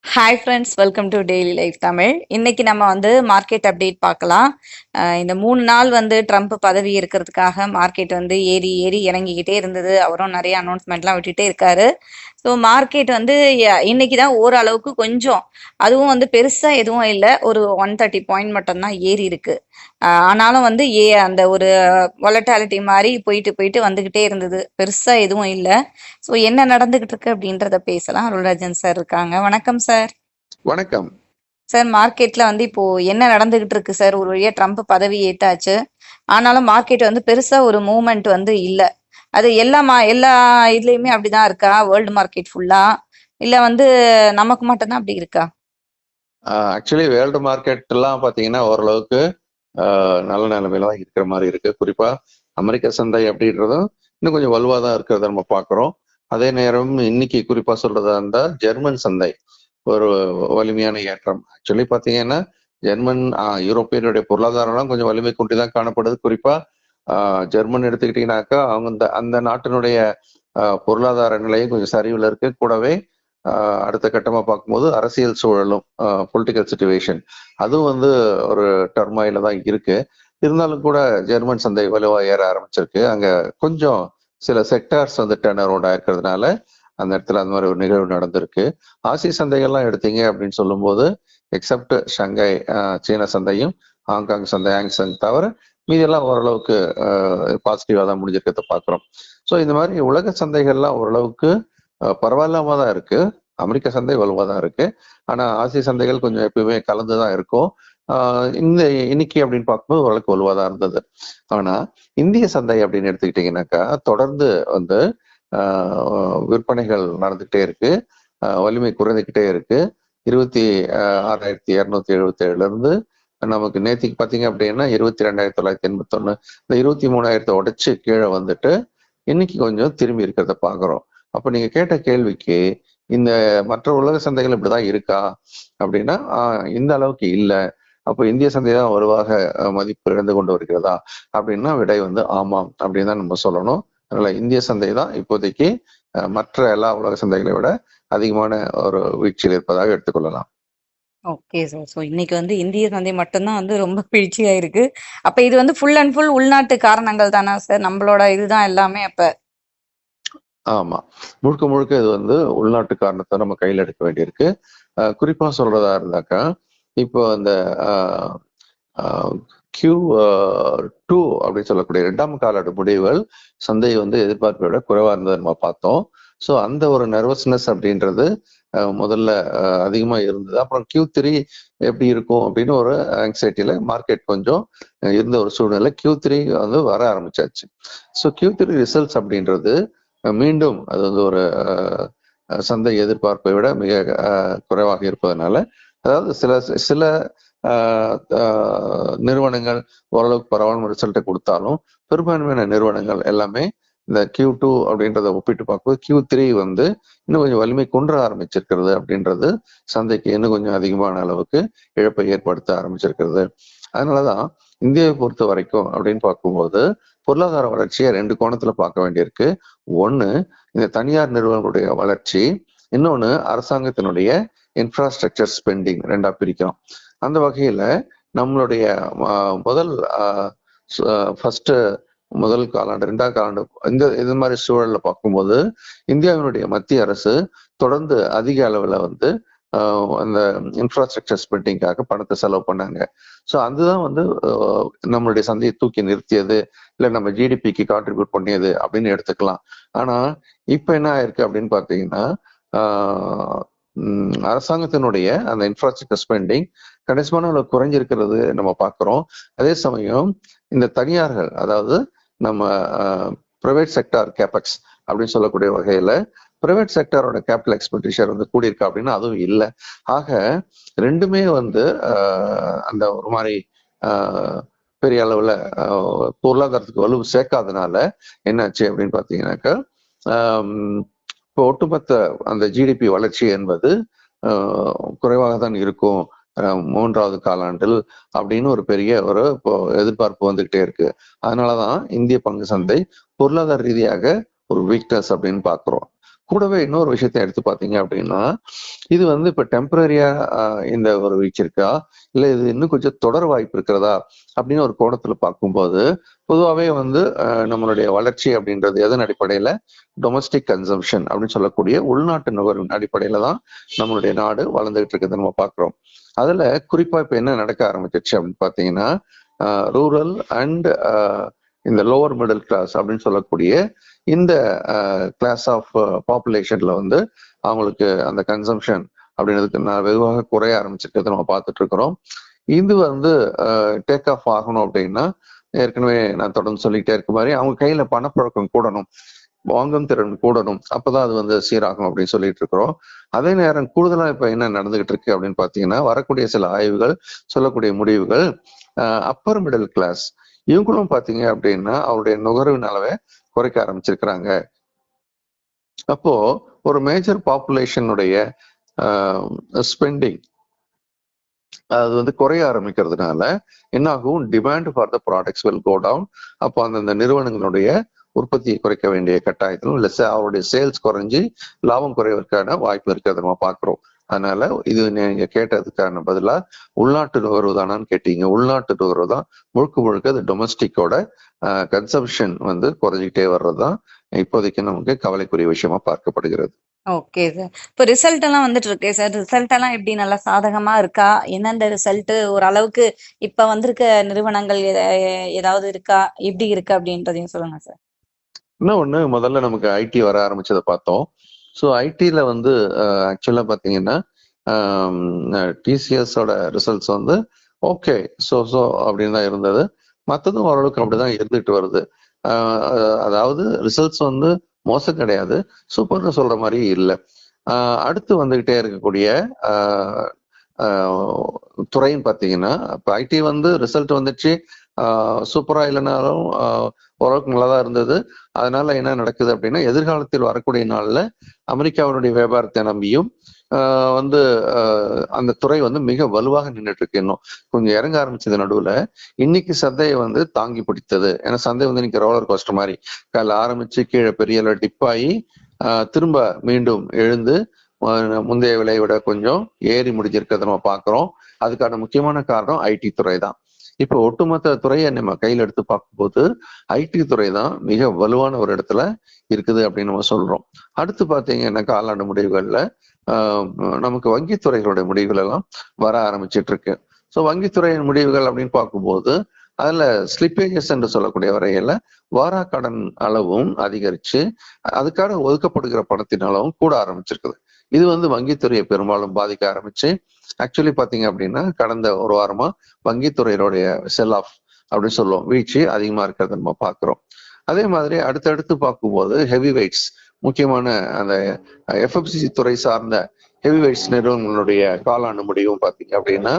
Hi friends, welcome to daily life Tamil. இன்னைக்கு நம்ம market update பார்க்கலாம். இந்த 3 நாள் ட்ரம்ப் பதவி இருக்கிறதுக்காக மார்க்கெட் ஏறி ஏறி இறங்கிக்கிட்டே இருந்தது. அவரும் நிறைய அனௌன்ஸ்மெண்ட்லாம் விட்டுட்டே இருக்காரு. ஸோ மார்க்கெட் இன்னைக்கு தான் ஓரளவுக்கு கொஞ்சம், அதுவும் பெருசா எதுவும் இல்லை, ஒரு 130 பாயிண்ட் மட்டும்தான் ஏறி இருக்கு. ஆனாலும் அந்த ஒரு வொலட்டாலிட்டி மாதிரி போயிட்டு போயிட்டு வந்துகிட்டே இருந்தது, பெருசா எதுவும் இல்லை. ஸோ என்ன நடந்துகிட்டு இருக்கு அப்படின்றத பேசலாம். அருள்ராஜன் சார் இருக்காங்க. வணக்கம் சார். வணக்கம் சார், மார்க்கெட்ல இப்போ என்ன நடந்துகிட்டு இருக்கு சார்? ஒரு வழியா ட்ரம்ப் பதவி ஏத்தாச்சு. ஆனாலும் மார்க்கெட் பெருசா ஒரு மூவ்மெண்ட் இல்ல. அது எல்லா இதுலயுமே அப்படிதான் இருக்கா? வேர்ல்டு மார்க்கெட் ஃபுல்லா இல்ல நமக்கு மட்டும்தான் அப்படி இருக்கா? ஆக்சுவலி வேர்ல்டு மார்க்கெட் எல்லாம் பாத்தீங்கன்னா ஓரளவுக்கு நல்ல நிலைமையில தான் இருக்கிற மாதிரி இருக்கு. குறிப்பா அமெரிக்க சந்தை அப்படின்றதும் இன்னும் கொஞ்சம் வலுவாதான் இருக்கிறத நம்ம பாக்குறோம். அதே நேரம் இன்னைக்கு குறிப்பா சொல்றதா இருந்தா ஜெர்மன் சந்தை ஒரு வலிமையான ஏற்றம். ஆக்சுவலி பாத்தீங்கன்னா ஜெர்மன் யூரோப்பியனுடைய பொருளாதாரம்லாம் கொஞ்சம் வலிமை கொண்டுதான் காணப்படுது. குறிப்பா ஜெர்மன் எடுத்துக்கிட்டீங்கன்னாக்கா அவங்க அந்த நாட்டினுடைய பொருளாதார நிலையும் கொஞ்சம் சரிவில் இருக்கு. கூடவே அடுத்த கட்டமா பார்க்கும்போது அரசியல் சூழலும் பொலிட்டிக்கல் சிச்சுவேஷன் அதுவும் ஒரு டர்மாயில தான் இருக்கு. இருந்தாலும் கூட ஜெர்மன் சந்தை வலுவா ஏற ஆரம்பிச்சிருக்கு. அங்க கொஞ்சம் சில செக்டார்ஸ் டர்ன் அரவுண்ட் ஆயிருக்கிறதுனால அந்த இடத்துல அந்த மாதிரி ஒரு நிகழ்வு நடந்திருக்கு. ஆசிய சந்தைகள்லாம் எடுத்தீங்க அப்படின்னு சொல்லும்போது எக்ஸப்ட் ஷங்காய் சீன சந்தையும் ஹாங்காங் சந்தை ஹாங்சங் தவிர மீதெல்லாம் ஓரளவுக்கு பாசிட்டிவா தான் முடிஞ்சிருக்கிறத பாக்குறோம். ஸோ இந்த மாதிரி உலக சந்தைகள்லாம் ஓரளவுக்கு பரவாயில்லாம தான் இருக்கு. அமெரிக்க சந்தை வலுவா தான் இருக்கு. ஆனா ஆசிய சந்தைகள் கொஞ்சம் எப்பயுமே கலந்துதான் இருக்கும். இந்த இன்னைக்கு அப்படின்னு பார்க்கும்போது ஓரளவுக்கு வலுவா தான் இருந்தது. ஆனா இந்திய சந்தை அப்படின்னு எடுத்துக்கிட்டீங்கன்னாக்கா தொடர்ந்து விற்பனைகள் நடந்துகிட்டே இருக்கு. வலிமை குறைந்துகிட்டே இருக்கு. 26,277 இருந்து நமக்கு நேத்திக்கு பாத்தீங்க அப்படின்னா 22,981, இந்த 23,000 உடைச்சு கீழே வந்துட்டு இன்னைக்கு கொஞ்சம் திரும்பி இருக்கிறத பாக்குறோம். அப்ப நீங்க கேட்ட கேள்விக்கு இந்த மற்ற உலக சந்தைகள் இப்படிதான் இருக்கா அப்படின்னா இந்த அளவுக்கு இல்லை. அப்போ இந்திய சந்தை தான் வலுவாக மதிப்பு இழந்து கொண்டு வருகிறதா அப்படின்னா விடை ஆமாம் அப்படின்னு தான் நம்ம சொல்லணும். அதனால இந்திய சந்தை தான் இப்போதைக்கு மற்ற எல்லா உலக சந்தைகளை விட அதிகமான ஒரு வீழ்ச்சியில் இருப்பதாக எடுத்துக்கொள்ளலாம். Okay sir. ஸோ இன்னைக்கு இந்திய சந்தை மட்டும்தான் ரொம்ப வீழ்ச்சியா இருக்கு. அப்ப இது ஃபுல் அண்ட் ஃபுல் உள்நாட்டு காரணங்கள் தானா சார்? நம்மளோட இதுதான் எல்லாமே அப்ப? ஆமா, முழுக்க முழுக்க இது உள்நாட்டு காரணத்தை நம்ம கையில் எடுக்க வேண்டியிருக்கு. குறிப்பா சொல்றதா இருந்தாக்கா இப்போ அந்த Q2 அப்படின்னு சொல்லக்கூடிய 2ஆம் காலாண்டு முடிவுகள் சந்தை எதிர்பார்ப்பை விட குறைவா இருந்ததை நம்ம பார்த்தோம். ஸோ அந்த ஒரு நர்வஸ்னஸ் அப்படின்றது முதல்ல அதிகமா இருந்தது. அப்புறம் Q3 எப்படி இருக்கும் அப்படின்னு ஒரு ஆங்ஸைட்டியில மார்க்கெட் கொஞ்சம் இருந்த ஒரு சூழ்நிலை Q3 வர ஆரம்பிச்சாச்சு. ஸோ Q3 ரிசல்ட்ஸ் அப்படின்றது மீண்டும் அது ஒரு சந்தை எதிர்பார்ப்பை விட மிக குறைவாக இருப்பதனால, அதாவது சில சில நிறுவனங்கள் ஓரளவுக்கு பரவாயில்ல ரிசல்ட்டை கொடுத்தாலும் பெரும்பான்மையான நிறுவனங்கள் எல்லாமே இந்த Q2 அப்படின்றத ஒப்பிட்டு பார்க்கும்போது Q3 இன்னும் கொஞ்சம் வலிமை கொன்ற ஆரம்பிச்சிருக்கிறது அப்படின்றது சந்தைக்கு இன்னும் கொஞ்சம் அதிகமான அளவுக்கு இழப்பை ஏற்படுத்த ஆரம்பிச்சிருக்கிறது. அதனாலதான் இந்தியாவை பொறுத்த வரைக்கும் அப்படின்னு பார்க்கும்போது பொருளாதார வளர்ச்சியை 2 கோணத்துல பார்க்க வேண்டியிருக்கு. ஒண்ணு இந்த தனியார் நிறுவனங்களுடைய வளர்ச்சி, இன்னொன்னு அரசாங்கத்தினுடைய இன்ஃப்ராஸ்ட்ரக்சர் ஸ்பெண்டிங், 2ஆ பிரிக்கிறோம். அந்த வகையில நம்மளுடைய முதல் காலாண்டு 2ஆம் காலாண்டு இது மாதிரி சூழல்ல பார்க்கும்போது இந்தியாவினுடைய மத்திய அரசு தொடர்ந்து அதிக அளவுல அந்த இன்ஃப்ராஸ்ட்ரக்சர் ஸ்பெண்டிங்காக பணத்தை செலவு பண்ணாங்க. ஸோ அதுதான் நம்மளுடைய சந்தையை தூக்கி நிறுத்தியது, இல்லை நம்ம ஜிடிபிக்கு கான்ட்ரிபியூட் பண்ணியது அப்படின்னு எடுத்துக்கலாம். ஆனா இப்ப என்ன ஆயிருக்கு அப்படின்னு பாத்தீங்கன்னா அரசாங்கத்தினுடைய அந்த இன்ஃப்ராஸ்ட்ரக்சர் ஸ்பெண்டிங் கணிசமான குறைஞ்சிருக்கிறது நம்ம பார்க்கிறோம். அதே சமயம் இந்த தனியார்கள், அதாவது நம்ம பிரைவேட் செக்டார் கேபெக்ஸ் அப்படின்னு சொல்லக்கூடிய வகையில பிரைவேட் செக்டரோட கேபிட்டல் எக்ஸ்பெண்டிச்சர் கூடியிருக்கா அப்படின்னா அதுவும் இல்லை. ஆக ரெண்டுமே அந்த ஒரு மாதிரி பெரிய அளவுல பொருளாதாரத்துக்கு வலு சேர்க்காதனால என்னாச்சு அப்படின்னு பாத்தீங்கன்னாக்கா இப்போ ஒட்டுமொத்த அந்த ஜிடிபி வளர்ச்சி என்பது குறைவாக தான் இருக்கும் 3வது காலாண்டில் அப்படின்னு ஒரு பெரிய ஒரு எதிர்பார்ப்பு வந்துகிட்டே இருக்கு. அதனாலதான் இந்திய பங்கு சந்தை பொருளாதார ரீதியாக ஒரு வீக்னஸ் அப்படின்னு பாக்குறோம். கூடவே இன்னொரு விஷயத்தை எடுத்து பார்த்தீங்க அப்படின்னா, இது வந்து இப்ப டெம்பரரியா இந்த ஒரு வீழ்ச்சி இருக்கா? இல்ல இது இன்னும் கொஞ்சம் தொடர வாய்ப்பு இருக்கிறதா? அப்படின்னு ஒரு கோணத்துல பார்க்கும்போது, பொதுவாவே வந்து நம்மளுடைய வளர்ச்சி அப்படின்றது எதன் அடிப்படையில? டொமஸ்டிக் கன்சம்ப்ஷன் அப்படின்னு சொல்லக்கூடிய உள்நாட்டு நுகர்வின் அடிப்படையில தான் நம்மளுடைய நாடு வளர்ந்துகிட்டு இருக்கிறத நம்ம பார்க்கிறோம். அதுல குறிப்பா இப்ப என்ன நடக்க ஆரம்பிச்சிருச்சு அப்படின்னு பார்த்தீங்கன்னா, ரூரல் அண்ட் இந்த லோவர் மிடில் கிளாஸ் அப்படின்னு சொல்லக்கூடிய இந்த கிளாஸ் ஆஃப் பாப்புலேஷன்ல வந்து அவங்களுக்கு அந்த கன்சம்ஷன் அப்படின்றதுக்கு நான் வெகுவாக குறைய ஆரம்பிச்சிருக்கிறத நம்ம பார்த்துட்டு இருக்கிறோம். இது வந்து டேக் ஆஃப் ஆகணும் அப்படின்னா, ஏற்கனவே நான் தொடர்ந்து சொல்லிக்கிட்டே இருக்க மாதிரி அவங்க கையில பணப்பழக்கம் கூடணும், வாங்கும் திறன் கூடணும், அப்பதான் அது வந்து சீராகும் அப்படின்னு சொல்லிட்டு இருக்கிறோம். அதே நேரம் கூடுதலா இப்ப என்ன நடந்துகிட்டு இருக்கு அப்படின்னு பாத்தீங்கன்னா, வரக்கூடிய சில ஆய்வுகள் சொல்லக்கூடிய முடிவுகள் அப்பர் மிடில் கிளாஸ் இவங்களும் பாத்தீங்க அப்படின்னா அவருடைய நுகர்வின் அளவை குறைக்க ஆரம்பிச்சிருக்கிறாங்க. அப்போ ஒரு மேஜர் பாப்புலேஷனுடைய ஸ்பெண்டிங் அது வந்து குறைய ஆரம்பிக்கிறதுனால என்ன ஆகும், demand for the products will go down. அப்போ அந்த நிறுவனங்களுடைய உற்பத்தியை குறைக்க வேண்டிய கட்டாயத்திலும் இல்லை அவருடைய சேல்ஸ் குறைஞ்சி லாபம் குறைவதற்கான வாய்ப்பு இருக்கிறத நம்ம பார்க்கிறோம். அதனால இது நீங்க கேட்டதுக்கான பதிலா உள்நாட்டு நுகர்வு தானான்னு கேட்டீங்க. உள்நாட்டு நுகர்வு தான் முழுக்க முழுக்க அது டொமஸ்டிக்கோட கன்சம்ஷன் வந்து குறைஞ்சிக்கிட்டே வர்றதுதான் இப்போதைக்கு நமக்கு கவலைக்குரிய விஷயமா பார்க்கப்படுகிறது. Okay sir. இப்போ ரிசல்ட் எல்லாம் வந்துட்டு இருக்கே சார். ரிசல்ட் எல்லாம் எப்படி நல்லா சாதகமா இருக்கா? எந்தெந்த ரிசல்ட் ஓரளவுக்கு இப்ப வந்திருக்க நிறுவனங்கள் ஏதாவது இருக்கா? எப்படி இருக்கு அப்படின்றதையும் சொல்லுங்க சார். இன்னும் ஒண்ணு, முதல்ல நமக்கு ஐடி வர ஆரம்பிச்சதை பார்த்தோம். ஸோ ஐடில வந்து ஆக்சுவலா பாத்தீங்கன்னா டிசிஎஸோட ரிசல்ட்ஸ் வந்து ஓகே ஸோ அப்படின்னு தான் இருந்தது. மற்றதும் ஓரளவுக்கு அப்படிதான் இருந்துட்டு வருது. அதாவது ரிசல்ட்ஸ் வந்து மோசம் கிடையாது, சூப்பர்னு சொல்ற மாதிரி இல்லை. அடுத்து வந்துகிட்டே இருக்கக்கூடிய துறைன்னு பார்த்தீங்கன்னா, இப்போ ஐடி வந்து ரிசல்ட் வந்துச்சு, சூப்பரா இல்லைனாலும் ஓரளவுக்கு நல்லா தான் இருந்தது. அதனால என்ன நடக்குது அப்படின்னா, எதிர்காலத்தில் வரக்கூடிய நாள்ல அமெரிக்காவினுடைய வியாபாரத்தை நம்பியும் வந்து அந்த துறை வந்து மிக வலுவாக நின்றுட்டு இருக்கு. இன்னும் கொஞ்சம் இறங்க ஆரம்பிச்சது நடுவுல. இன்னைக்கு சந்தையை வந்து தாங்கி பிடித்தது. ஏன்னா சந்தை வந்து இன்னைக்கு ரோலர் கோஸ்டர் மாதிரி காலைல ஆரம்பிச்சு கீழே பெரிய டிப் ஆகி திரும்ப மீண்டும் எழுந்து முந்தைய விலையை விட கொஞ்சம் ஏறி முடிஞ்சிருக்கிறத நம்ம பார்க்கிறோம். அதுக்கான முக்கியமான காரணம் ஐடி துறை தான். இப்போ ஒட்டுமொத்த துறையை நம்ம கையில் எடுத்து பார்க்கும்போது ஐடி துறை தான் மிக வலுவான ஒரு இடத்துல இருக்குது அப்படின்னு நம்ம சொல்றோம். அடுத்து பார்த்தீங்கன்னா காலாண்டு முடிவுகள்ல நமக்கு வங்கித்துறைகளுடைய முடிவுகள் எல்லாம் வர ஆரம்பிச்சிட்டு இருக்கு. ஸோ வங்கித்துறையின் முடிவுகள் அப்படின்னு பார்க்கும்போது அதுல ஸ்லிப்பேஜஸ் என்று சொல்லக்கூடிய வரையில வாராக்கடன் அளவும் அதிகரிச்சு அதுக்காக ஒதுக்கப்படுகிற பணத்தின் அளவும் கூட ஆரம்பிச்சிருக்குது. இது வந்து வங்கித்துறையை பெரும்பாலும் பாதிக்க ஆரம்பிச்சு ஆக்சுவலி பாத்தீங்க அப்படின்னா கடந்த ஒரு வாரமா வங்கித்துறையினுடைய செல் ஆஃப் அப்படின்னு சொல்லுவோம், வீழ்ச்சி அதிகமா இருக்கிறத நம்ம பார்க்கிறோம். அதே மாதிரி அடுத்தடுத்து பார்க்கும்போது ஹெவி வெயிட்ஸ், முக்கியமான அந்த எஃப்எஃப்சிசி துறை சார்ந்த ஹெவி வெயிட்ஸ் நிறுவனங்களுடைய காலாண்டு முடிவும் பார்த்தீங்க அப்படின்னா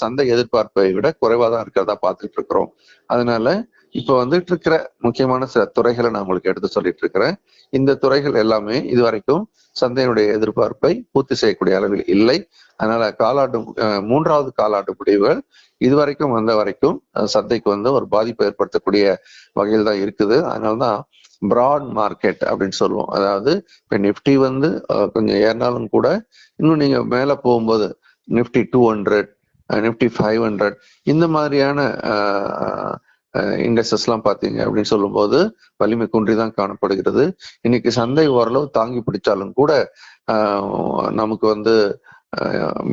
சந்தை எதிர்பார்ப்பை விட குறைவாக தான் இருக்கிறதா பார்த்துட்டு இருக்கிறோம். அதனால இப்போ வந்துட்டு இருக்கிற முக்கியமான சில துறைகளை நான் உங்களுக்கு எடுத்து சொல்லிட்டு இருக்கிறேன். இந்த துறைகள் எல்லாமே இதுவரைக்கும் சந்தையினுடைய எதிர்பார்ப்பை பூர்த்தி செய்யக்கூடிய அளவில் இல்லை. அதனால மூன்றாவது காலாண்டு முடிவுகள் இதுவரைக்கும் வந்த வரைக்கும் சந்தைக்கு வந்து ஒரு பாதிப்பை ஏற்படுத்தக்கூடிய வகையில் தான் இருக்குது. அதனாலதான் பிராட் மார்க்கெட் அப்படின்னு சொல்லுவோம். அதாவது இப்ப நிப்டி வந்து கொஞ்சம் ஏறினாலும் கூட இன்னும் நீங்க மேல போகும்போது நிப்டி 200, நிப்டி 500 இந்த மாதிரியான இண்டெக்ஸஸ் எல்லாம் பாத்தீங்க அப்படின்னு சொல்லும் போது வலிமை குன்றிதான் காணப்படுகிறது. இன்னைக்கு சந்தை ஓரளவு தாங்கி பிடிச்சாலும் கூட நமக்கு வந்து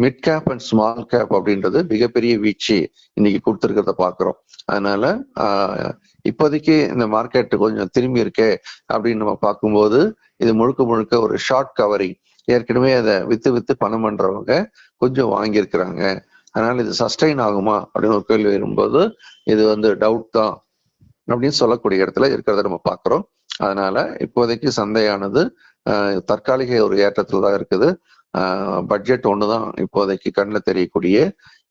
mid cap and small cap அப்படின்றது மிகப்பெரிய வீழ்ச்சி இன்னைக்கு கொடுத்துருக்கிறத பாக்குறோம். அதனால இப்போதைக்கு இந்த மார்க்கெட் கொஞ்சம் திரும்பி இருக்கே அப்படின்னு நம்ம பார்க்கும்போது இது முழுக்க முழுக்க ஒரு ஷார்ட் கவரிங். ஏற்கனவே அதை வித்து பணம் பண்றவங்க கொஞ்சம் வாங்கியிருக்கிறாங்க. அதனால இது சஸ்டைன் ஆகுமா அப்படின்னு ஒரு கேள்வி வரும்போது இது வந்து டவுட் தான் அப்படின்னு சொல்லக்கூடிய இடத்துல இருக்கிறத நம்ம பார்க்கிறோம். அதனால இப்போதைக்கு சந்தையானது தற்காலிக ஒரு ஏற்றத்துல தான் இருக்குது. பட்ஜெட் ஒண்ணுதான் இப்போதைக்கு கண்ணில் தெரியக்கூடிய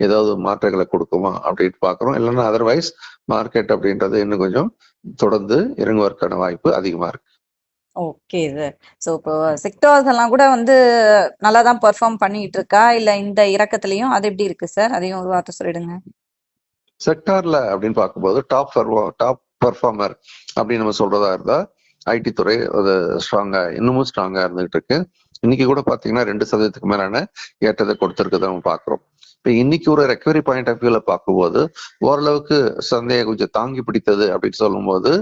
ஏதாவது மாற்றங்களை கொடுக்குமா அப்படின்னு பாக்குறோம். இல்லைன்னா அதர்வைஸ் மார்க்கெட் அப்படின்றது இன்னும் கொஞ்சம் தொடர்ந்து இறங்குவதற்கான வாய்ப்பு அதிகமா இருக்கு. Okay sir. ஸோ இப்போ செக்டார்ஸ் எல்லாம் கூட வந்து நல்லா தான் பெர்ஃபார்ம் பண்ணிட்டு இருக்கா, இல்ல இந்த இறக்கத்துலயும் அது எப்படி இருக்கு சார்? அதையும் ஒரு வார்த்தை சொல்லிடுங்க. செக்டார்ல அப்படின்னு பார்க்கும்போது டாப் பெர்ஃபார்மர் அப்படின்னு நம்ம சொல்றதா இருந்தா ஐடி துறை ஒரு இன்னமும் ஸ்ட்ராங்கா இருந்துகிட்டு இருக்கு. இன்னைக்கு கூட பாத்தீங்கன்னா 2% மேலான ஏற்றத்தை கொடுத்திருக்கிறத நம்ம பாக்குறோம். இப்ப இன்னைக்கு ஒரு ரெக்கவரி பாயிண்ட் ஆஃப் வியூல பார்க்கும்போது ஓரளவுக்கு சந்தையை கொஞ்சம் தாங்கி பிடித்தது அப்படின்னு சொல்லும்போது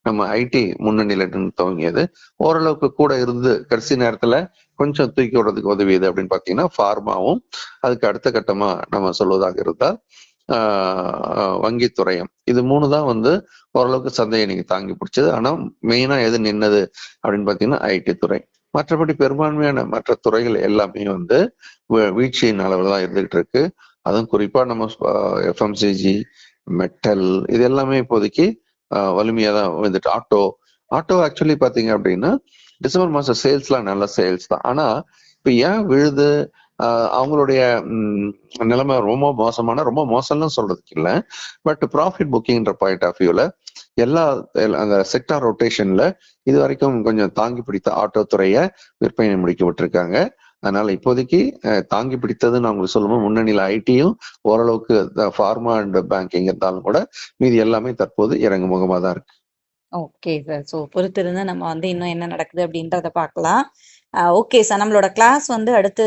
நம்ம ஐடி முன்னணியில நின்று துவங்கியது. ஓரளவுக்கு கூட இருந்து கடைசி நேரத்துல கொஞ்சம் தூக்கி விடுறதுக்கு உதவியது அப்படின்னு பாத்தீங்கன்னா ஃபார்மாவும், அதுக்கு அடுத்த கட்டமா நம்ம சொல்வதாக இருந்தால் வங்கித்துறையும். இது 3 தான் ஓரளவுக்கு சந்தையை நீங்க தாங்கி பிடிச்சது. ஆனா மெயினா எது நின்னது அப்படின்னு பாத்தீங்கன்னா ஐடி துறை. மற்றபடி பெரும்பான்மையான மற்ற துறைகள் எல்லாமே வீழ்ச்சியின் அளவில் தான் இருந்துகிட்டு இருக்கு. அதுவும் குறிப்பா நம்ம எஃப்எம்சிஜி, மெட்டல் இது எல்லாமே இப்போதைக்கு வலிமையா தான் வந்துட்டு. ஆட்டோ ஆக்சுவலி பாத்தீங்க அப்படின்னா டிசம்பர் மாசம் சேல்ஸ்லாம் நல்ல சேல்ஸ் தான். ஆனா இப்ப ஏன் விழுது, அவங்களுடைய நிலைமை ரொம்ப மோசம்னு சொல்றதுக்கு இல்லை. பட் ப்ராஃபிட் புக்கிங்ன்ற பாயிண்ட் ஆஃப் வியூல அந்த செக்டார் ரொட்டேஷன்ல இது வரைக்கும் கொஞ்சம் தாங்கி பிடித்த ஆட்டோ துறையை விற்பனை முடிக்க விட்டுருக்காங்க. அதனால இப்போதைக்கு தாங்கி பிடித்ததுன்னு அவங்க சொல்லும்போது முன்னணியில ஐடியும் ஓரளவுக்கு ஃபார்மா அண்ட் பேங்கிங் இருந்தாலும் கூட மீதி எல்லாமே தற்போது இறங்கு முகமா தான் இருக்கு. Okay sir. ஸோ பொறுத்திருந்து நம்ம இன்னும் என்ன நடக்குது அப்படின்றத பார்க்கலாம். Okay sir. நம்மளோட கிளாஸ் அடுத்து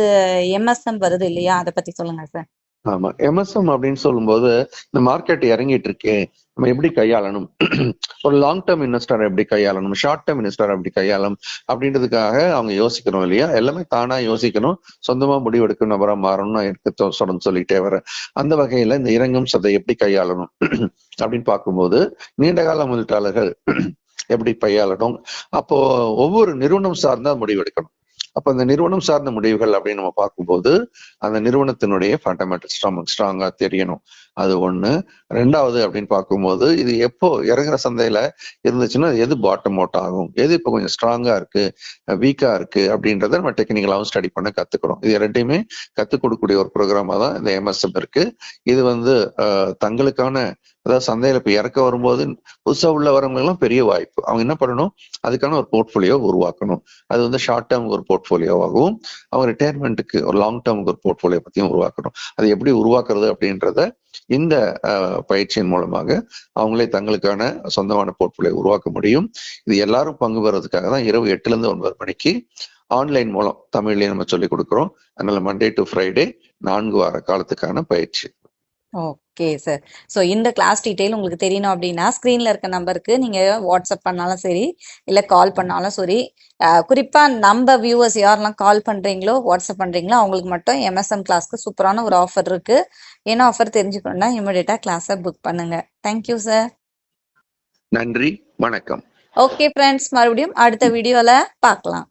எம்எஸ்எம் வருது இல்லையா? அதை பத்தி சொல்லுங்க சார். ஆமா, எம்எஸ்எம் அப்படின்னு சொல்லும்போது இந்த மார்க்கெட் இறங்கிட்டு இருக்கு, நம்ம எப்படி கையாளணும், ஒரு லாங் டேர்ம் இன்வெஸ்டர் எப்படி கையாளணும், ஷார்ட் டேர்ம் இன்வெஸ்டர் எப்படி கையாளணும் அப்படின்றதுக்காக அவங்க யோசிக்கணும் இல்லையா? எல்லாமே தானா யோசிக்கணும், சொந்தமா முடிவெடுக்கும் நபரா மாறணும்னு எனக்கு சொல்லிட்டே வரேன். அந்த வகையில இந்த இறங்கும் சந்தை எப்படி கையாளணும் அப்படின்னு பார்க்கும்போது நீண்ட கால முதலீட்டாளர்கள் எப்படி கையாளணும், அப்போ ஒவ்வொரு நிறுவனம் சார்ந்தா முடிவெடுக்கணும். அப்ப அந்த நிறுவனம் சார்ந்த முடிவுகள் அப்படின்னு நம்ம பார்க்கும்போது அந்த நிறுவனத்தினுடைய ஃபண்டமெண்டல் ஸ்ட்ராங்கா தெரியணும். அது ஒண்ணு. 2வது அப்படின்னு பார்க்கும்போது இது எப்போ இறங்குற சந்தையில இருந்துச்சுன்னா எது பாட்டம் அவுட் ஆகும், எது இப்போ கொஞ்சம் ஸ்ட்ராங்கா இருக்கு, வீக்கா இருக்கு அப்படின்றத நம்ம டெக்னிக்கலாவும் ஸ்டடி பண்ண கத்துக்கிறோம். இது ரெண்டையுமே கத்துக் கொடுக்கக்கூடிய ஒரு ப்ரோக்ராமா தான் இந்த எம்எஸ்எம் இருக்கு. இது தங்களுக்கான, அதாவது சந்தையில இப்ப இறக்க வரும்போது புதுசா உள்ள வரவங்க எல்லாம் பெரிய வாய்ப்பு. அவங்க என்ன பண்ணணும், அதுக்கான ஒரு போர்ட்போலியோ உருவாக்கணும். அது ஷார்ட் டேர்ம் ஒரு போர்ட்போலியோவாகவும், அவங்க ரிட்டையர்மெண்ட்டுக்கு ஒரு லாங் டேர்முக்கு ஒரு போர்ட்போலியோ பத்தியும் உருவாக்கணும். அது எப்படி உருவாக்குறது அப்படின்றத இந்த பயிற்சியின் மூலமாக அவங்களே தங்களுக்கான சொந்தமான போர்ட்போலியோ உருவாக்க முடியும். இது எல்லாரும் பங்கு பெறதுக்காக தான் இரவு 8ல இருந்து 9 மணிக்கு ஆன்லைன் மூலம் தமிழ்லயே நம்ம சொல்லிக் கொடுக்குறோம். அதனால மண்டே டு ஃப்ரைடே 4 வார காலத்துக்கான பயிற்சி. Okay sir. ஸோ இந்த கிளாஸ் டீட்டெயில் உங்களுக்கு தெரியணும் அப்படின்னா ஸ்க்ரீனில் இருக்க நம்பருக்கு நீங்கள் வாட்ஸ்அப் பண்ணாலும் சரி, இல்லை கால் பண்ணாலும் சரி. குறிப்பாக நம்ம வியூவர்ஸ் யாரெல்லாம் கால் பண்ணுறீங்களோ, வாட்ஸ்அப் பண்ணுறீங்களோ அவங்களுக்கு மட்டும் எம்எஸ்எம் கிளாஸ்க்கு சூப்பரான ஒரு ஆஃபர் இருக்குது. என்ன ஆஃபர் தெரிஞ்சுக்கணும்னா இமிடியேட்டாக கிளாஸை புக் பண்ணுங்க. Thank you sir. நன்றி, வணக்கம். ஓகே ஃப்ரெண்ட்ஸ், மறுபடியும் அடுத்த வீடியோவில் பார்க்கலாம்.